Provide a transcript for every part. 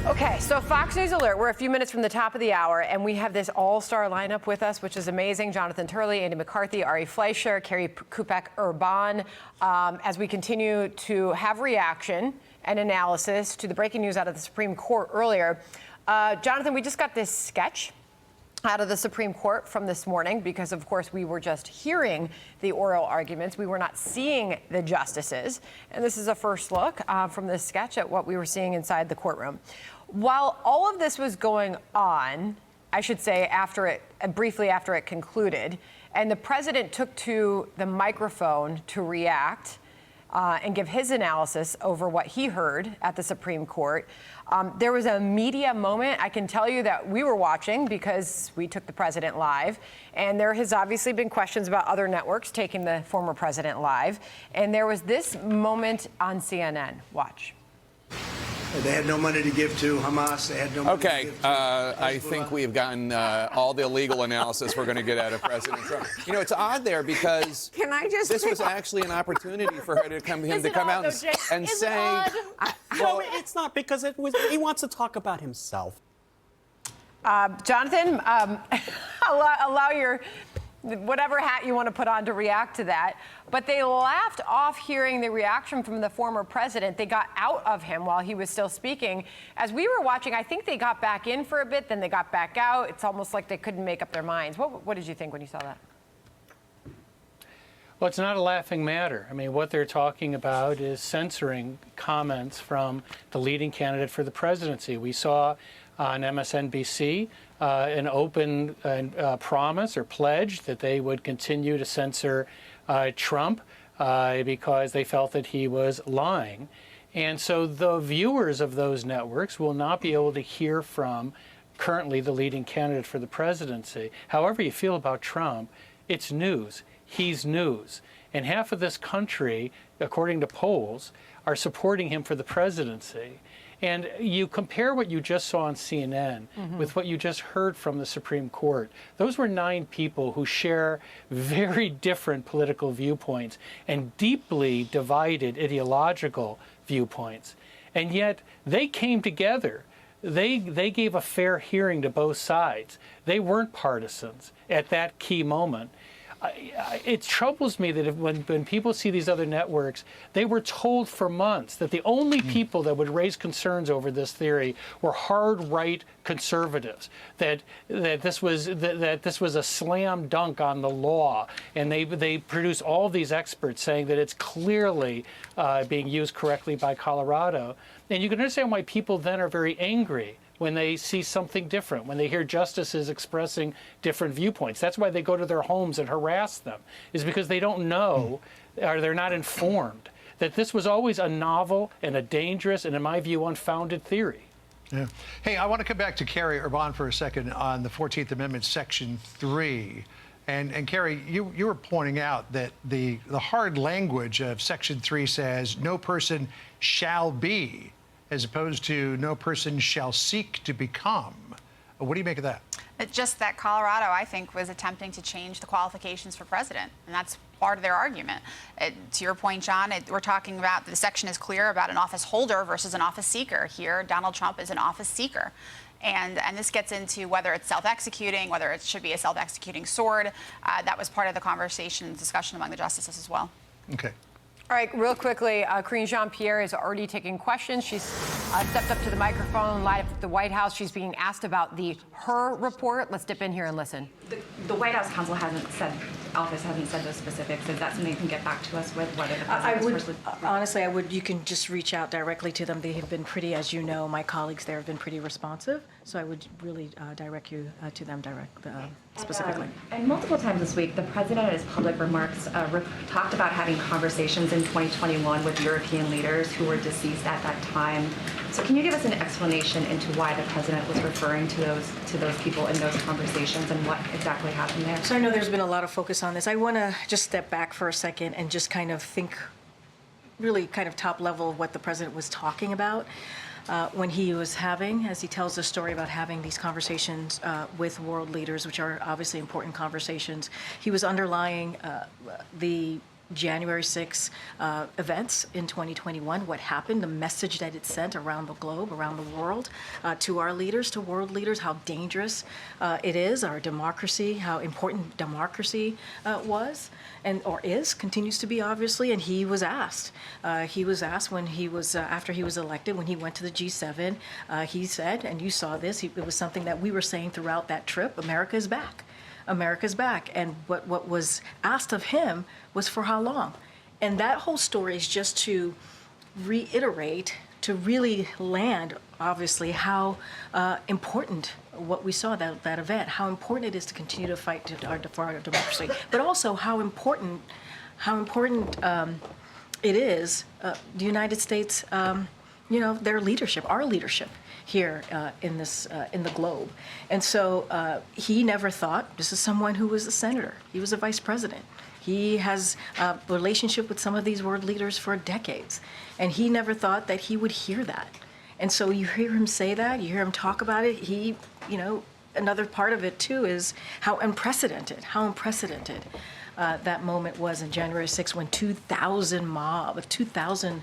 Okay, so Fox News Alert. We're a few minutes from the top of the hour, and we have this all-star lineup with us, which is amazing. Jonathan Turley, Andy McCarthy, Ari Fleischer, Kerri Urbahn, as we continue to have reaction and analysis to the breaking news out of the Supreme Court earlier. Jonathan, we just got this sketch out of the Supreme Court from this morning because, of course, we were just hearing the oral arguments. We were not seeing the justices. And this is a first look from this sketch at what we were seeing inside the courtroom. While all of this was going on, I should say, briefly after it concluded, and the president took to the microphone to react and give his analysis over what he heard at the Supreme Court. There was a media moment, I can tell you, that we were watching because we took the president live. And there has obviously been questions about other networks taking the former president live. And there was this moment on CNN. Watch. They had no money to give to Hamas. They had no money to give to I think we've gotten all the legal analysis we're going to get out of President Trump. You know, it's odd there because this was actually an opportunity for her to come out and say, well, it's not, because he wants to talk about himself. Jonathan, allow your whatever hat you want to put on to react to that. But they laughed off hearing the reaction from the former president. They got out of him while he was still speaking. As we were watching, I think they got back in for a bit, then they got back out. It's almost like they couldn't make up their minds. What did you think when you saw that? Well, it's not a laughing matter. I mean, what they're talking about is censoring comments from the leading candidate for the presidency. We saw on MSNBC an open promise or pledge that they would continue to censor Trump because they felt that he was lying. And so the viewers of those networks will not be able to hear from currently the leading candidate for the presidency. However you feel about Trump, it's news. He's news. And half of this country, according to polls, are supporting him for the presidency. And you compare what you just saw on CNN with what you just heard from the Supreme Court. Those were 9 people who share very different political viewpoints and deeply divided ideological viewpoints. And yet they came together. They gave a fair hearing to both sides. They weren't partisans at that key moment. It troubles me that when people see these other networks, they were told for months that the only people that would raise concerns over this theory were hard right conservatives, that this was a slam dunk on the law, and they produce all these experts saying that it's clearly being used correctly by Colorado, and you can understand why people then are very angry when they see something different, when they hear justices expressing different viewpoints. That's why they go to their homes and harass them, is because they don't know, or they're not informed, that this was always a novel and a dangerous and, in my view, unfounded theory. Yeah. Hey, I want to come back to Kerri Urbahn for a second on the 14th Amendment, Section 3. And Kerri, you were pointing out that the hard language of Section 3 says no person shall be, as opposed to no person shall seek to become. What do you make of that? Just that Colorado, I think, was attempting to change the qualifications for president, and that's part of their argument. To your point, John, we're talking about, the section is clear about an office holder versus an office seeker. Here, Donald Trump is an office seeker. And this gets into whether it's self-executing, whether it should be a self-executing sword. That was part of the conversation and discussion among the justices as well. Okay. All right, real quickly, Karine Jean-Pierre is already taking questions. She's stepped up to the microphone, live at the White House. She's being asked about her report. Let's dip in here and listen. The White House counsel hasn't said those specifics. Is that something you can get back to us with, whether the president honestly, you can just reach out directly to them. They have been pretty, as you know, my colleagues there have been pretty responsive. So I would really direct you to them specifically. And multiple times this week, the president in his public remarks talked about having conversations in 2021 with European leaders who were deceased at that time. So can you give us an explanation into why the president was referring to those people in those conversations and what exactly happened there? So I know there's been a lot of focus on this. I want to just step back for a second and just kind of think really kind of top level of what the president was talking about when he was having, as he tells the story about having these conversations with world leaders, which are obviously important conversations. He was underlying the January 6 events in 2021, what happened, the message that it sent around the globe, around the world, to our leaders, to world leaders, how dangerous it is, our democracy, how important democracy was, and or is, continues to be, obviously. And he was asked. He was asked when he was, after he was elected, when he went to the G7, he said, and you saw this, it was something that we were saying throughout that trip, America is back. America's back. And what was asked of him was for how long? And that whole story is just to reiterate, to really land, obviously, how important what we saw, that event, how important it is to continue to fight for our democracy, but also how important it is, the United States, their leadership, our leadership here in the globe. And so he never thought, this is someone who was a senator, he was a vice president. He has a relationship with some of these world leaders for decades, and he never thought that he would hear that. And so you hear him say that, you hear him talk about it. He, another part of it too is how unprecedented that moment was in January 6th when 2,000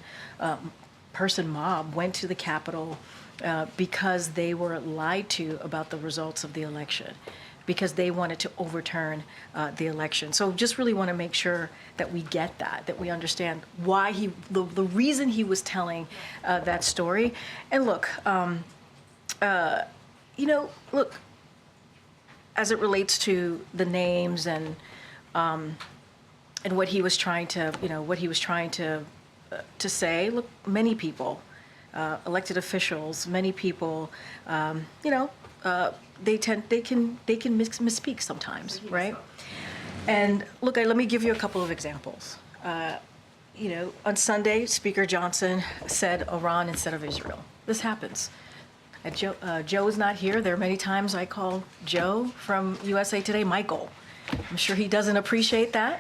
person mob went to the Capitol because they were lied to about the results of the election, because they wanted to overturn the election. So just really want to make sure that we get that we understand why the reason he was telling that story. And look, look, as it relates to the names and what he was trying to, to say, look, many people, elected officials, many people, they can misspeak sometimes, right? And look, let me give you a couple of examples. On Sunday, Speaker Johnson said Iran instead of Israel. This happens. Joe is not here. There are many times I call Joe from USA Today Michael. I'm sure he doesn't appreciate that.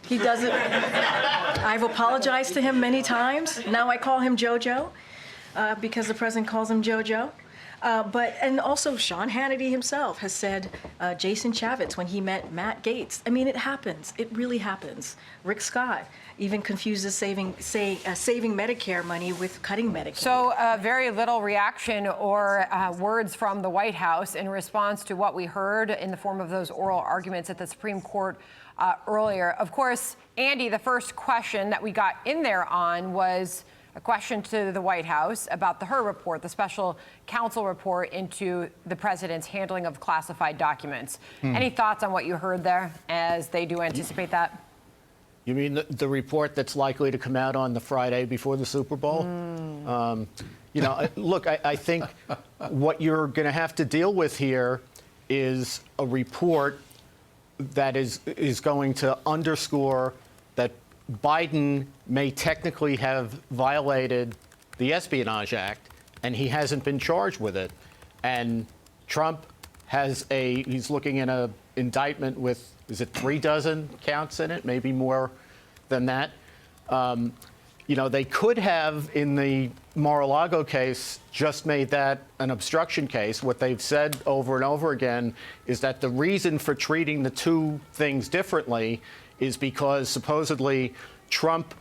He doesn't. I've apologized to him many times. Now I call him JoJo because the president calls him JoJo. And also Sean Hannity himself has said Jason Chaffetz when he met Matt Gaetz. I mean, it happens. It really happens. Rick Scott even confuses saving Medicare money with cutting Medicaid. So very little reaction or words from the White House in response to what we heard in the form of those oral arguments at the Supreme Court earlier. Of course, Andy, the first question that we got in there on was a question to the White House about the Hur report, the special counsel report into the president's handling of classified documents. Any thoughts on what you heard there as they do anticipate that? You mean the report that's likely to come out on the Friday before the Super Bowl? Look, I think what you're going to have to deal with here is a report that is going to underscore that Biden may technically have violated the Espionage Act, and he hasn't been charged with it. And Trump he's looking at an indictment with, is it 36 counts in it? Maybe more than that. They could have, in the Mar-a-Lago case, just made that an obstruction case. What they've said over and over again is that the reason for treating the two things differently is because supposedly Trump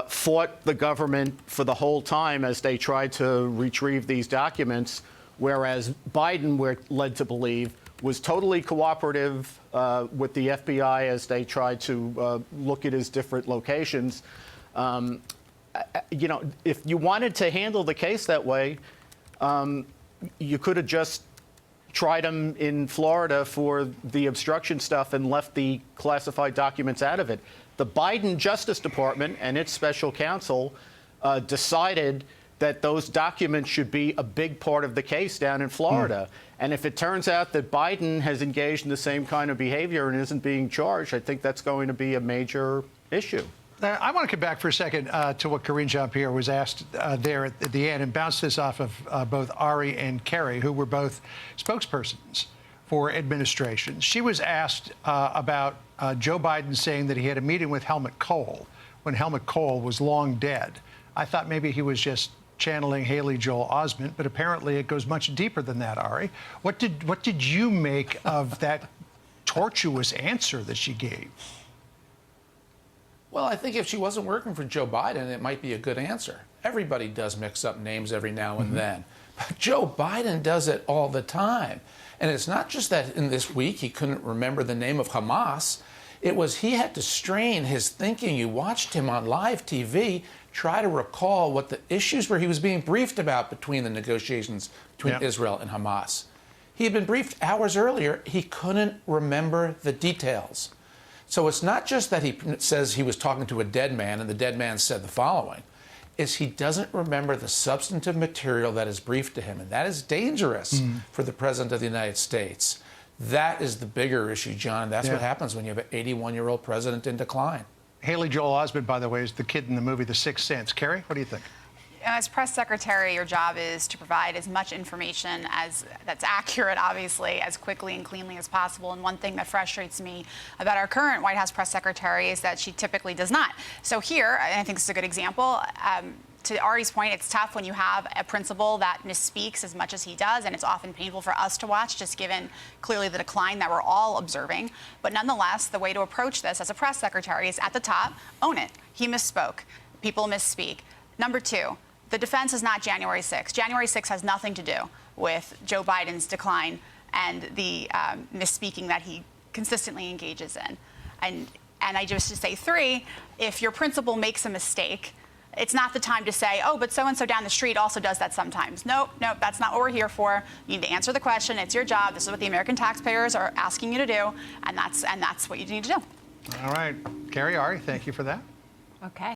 fought the government for the whole time as they tried to retrieve these documents, whereas Biden, we're led to believe, was totally cooperative with the FBI as they tried to look at his different locations. If you wanted to handle the case that way, you could have just tried him in Florida for the obstruction stuff and left the classified documents out of it. The Biden Justice Department and its special counsel decided that those documents should be a big part of the case down in Florida. And if it turns out that Biden has engaged in the same kind of behavior and isn't being charged, I think that's going to be a major issue. I want to come back for a second to what Karine Jean-Pierre was asked there at the end and bounce this off of both Ari and Kerri, who were both spokespersons for administration. She was asked about Joe Biden saying that he had a meeting with Helmut Kohl when Helmut Kohl was long dead. I thought maybe he was just channeling Haley Joel Osment, but apparently it goes much deeper than that, Ari. What did you make of that tortuous answer that she gave? Well, I think if she wasn't working for Joe Biden, it might be a good answer. Everybody does mix up names every now and then. But Joe Biden does it all the time. And it's not just that in this week he couldn't remember the name of Hamas. It was he had to strain his thinking. You watched him on live TV try to recall what the issues were he was being briefed about between the negotiations between Israel and Hamas. He had been briefed hours earlier. He couldn't remember the details. So it's not just that he says he was talking to a dead man and the dead man said the following. Is he doesn't remember the substantive material that is briefed to him. And that is dangerous for the President of the United States. That is the bigger issue, John. That's what happens when you have an 81-year-old president in decline. Haley Joel Osment, by the way, is the kid in the movie The Sixth Sense. Kerri, what do you think? As press secretary, your job is to provide as much information that's accurate, obviously, as quickly and cleanly as possible. And one thing that frustrates me about our current White House press secretary is that she typically does not. So here, and I think this is a good example, to Ari's point, it's tough when you have a principal that misspeaks as much as he does, and it's often painful for us to watch, just given clearly the decline that we're all observing. But nonetheless, the way to approach this as a press secretary is at the top, own it. He misspoke. People misspeak. Number two, the defense is not January 6th. January 6th has nothing to do with Joe Biden's decline and the misspeaking that he consistently engages in. And I just to say, three, if your principal makes a mistake, it's not the time to say, oh, but so-and-so down the street also does that sometimes. Nope, that's not what we're here for. You need to answer the question. It's your job. This is what the American taxpayers are asking you to do, and that's what you need to do. All right. Kerri, Ari, thank you for that. Okay.